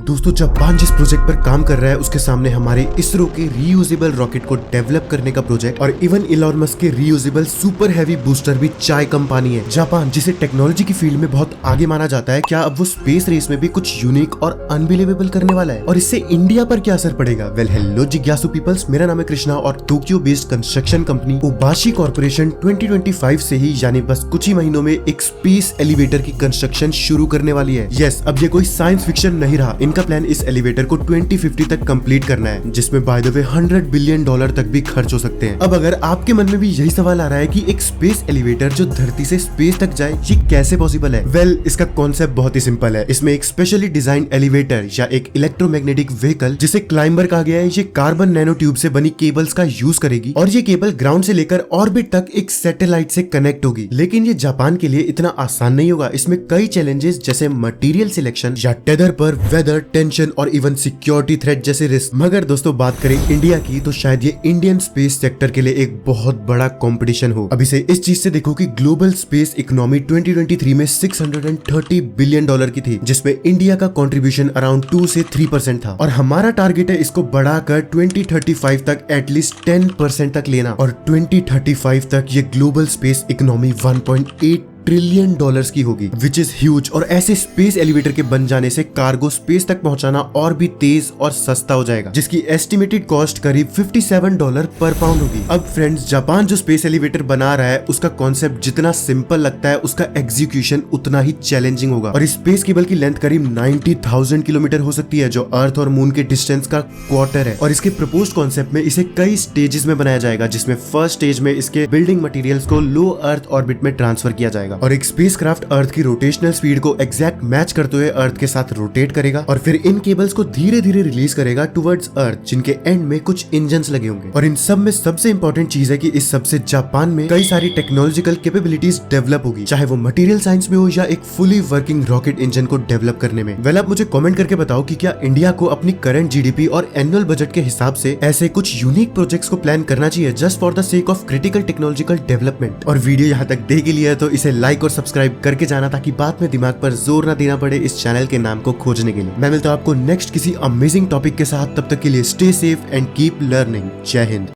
दोस्तों जापान जिस प्रोजेक्ट पर काम कर रहा है उसके सामने हमारे इसरो के रीयूजेबल रॉकेट को डेवलप करने का प्रोजेक्ट और इवन इलॉन मस्क के रीयूजेबल सुपर हैवी बूस्टर भी चाय कंपनी है। जापान जिसे टेक्नोलॉजी की फील्ड में बहुत आगे माना जाता है, क्या अब वो स्पेस रेस में भी कुछ यूनिक और अनबिलीवेबल करने वाला है और इससे इंडिया पर क्या असर पड़ेगा? वेल हेलो जिज्ञासु पीपल्स, मेरा नाम है कृष्णा और Tokyo based construction company Obayashi corporation 2025 से ही यानी बस कुछ ही महीनों में एक स्पेस एलिवेटर की कंस्ट्रक्शन शुरू करने वाली है। यस, अब ये कोई साइंस फिक्शन नहीं रहा। इनका प्लान इस एलिवेटर को 2050 तक कंप्लीट करना है, जिसमें बाय द वे $100 बिलियन तक भी खर्च हो सकते हैं। अब अगर आपके मन में भी यही सवाल आ रहा है कि एक स्पेस एलिवेटर जो धरती से स्पेस तक जाए, ये कैसे पॉसिबल है? वेल, इसका कॉन्सेप्ट बहुत ही सिंपल है। इसमें एक स्पेशली डिजाइन एलिवेटर या एक इलेक्ट्रोमैग्नेटिक व्हीकल जिसे क्लाइंबर कहा गया है, ये कार्बन नैनो ट्यूब से बनी केबल्स का यूज करेगी और ये केबल ग्राउंड से लेकर ऑर्बिट तक एक सैटेलाइट से कनेक्ट होगी। लेकिन ये जापान के लिए इतना आसान नहीं होगा। इसमें कई चैलेंजेस जैसे मटेरियल सिलेक्शन या टेदर पर वेदर, टेंशन और इवन सिक्योरिटी थ्रेट जैसे रिस्क। मगर दोस्तों बात करें इंडिया की तो शायद ये इंडियन स्पेस सेक्टर के लिए एक बहुत बड़ा कंपटीशन हो। अब इसे इस चीज से देखो कि ग्लोबल स्पेस इकोनॉमी 2023 में $630 बिलियन की थी, जिसमें इंडिया का कंट्रीब्यूशन अराउंड 2 से 3% था और हमारा टारगेट है इसको बढ़ाकर 2035 तक एटलीस्ट 10% तक लेना और 2035 तक ये ग्लोबल स्पेस इकोनॉमी $1.8 ट्रिलियन की होगी, विच इज ह्यूज। और ऐसे स्पेस एलिवेटर के बन जाने से कार्गो स्पेस तक पहुंचाना और भी तेज और सस्ता हो जाएगा, जिसकी एस्टिमेटेड कॉस्ट करीब $57 पर पाउंड होगी। अब फ्रेंड्स, जापान जो स्पेस एलिवेटर बना रहा है उसका कॉन्सेप्ट जितना सिंपल लगता है, उसका एग्जीक्यूशन उतना ही चैलेंजिंग होगा। और इस स्पेस केबल की लेंथ करीब 90,000 किलोमीटर हो सकती है, जो अर्थ और मून के डिस्टेंस का क्वार्टर है। और इसके प्रपोज्ड कॉन्सेप्ट में इसे कई स्टेजेस में बनाया जाएगा, जिसमें फर्स्ट स्टेज में इसके बिल्डिंग मटेरियल्स को लो अर्थ ऑर्बिट में ट्रांसफर किया जाएगा और एक स्पेसक्राफ्ट अर्थ की रोटेशनल स्पीड को एग्जैक्ट मैच करते हुए अर्थ के साथ रोटेट करेगा और फिर इन केबल्स को धीरे धीरे रिलीज करेगा टुवर्ड्स अर्थ, जिनके एंड में कुछ इंजन्स लगे होंगे। और इन सब में सबसे इंपॉर्टेंट चीज है कि इस सबसे जापान में कई सारी टेक्नोलॉजिकल कैपेबिलिटीज डेवलप होगी, चाहे वो मटेरियल साइंस में हो या एक फुली वर्किंग रॉकेट इंजन को डेवलप करने में। वेल, आप मुझे कमेंट करके बताओ कि क्या इंडिया को अपनी करंट जीडीपी और एनुअल बजट के हिसाब से ऐसे कुछ यूनिक प्रोजेक्ट्स को प्लान करना चाहिए just for the sake of critical technological development. और वीडियो यहाँ तक देख लिया है तो इसे लाइक और सब्सक्राइब करके जाना, ताकि बाद में दिमाग पर जोर ना देना पड़े इस चैनल के नाम को खोजने के लिए। मैं मिलता हूं आपको नेक्स्ट किसी अमेजिंग टॉपिक के साथ। तब तक के लिए stay safe and keep learning. जय हिंद।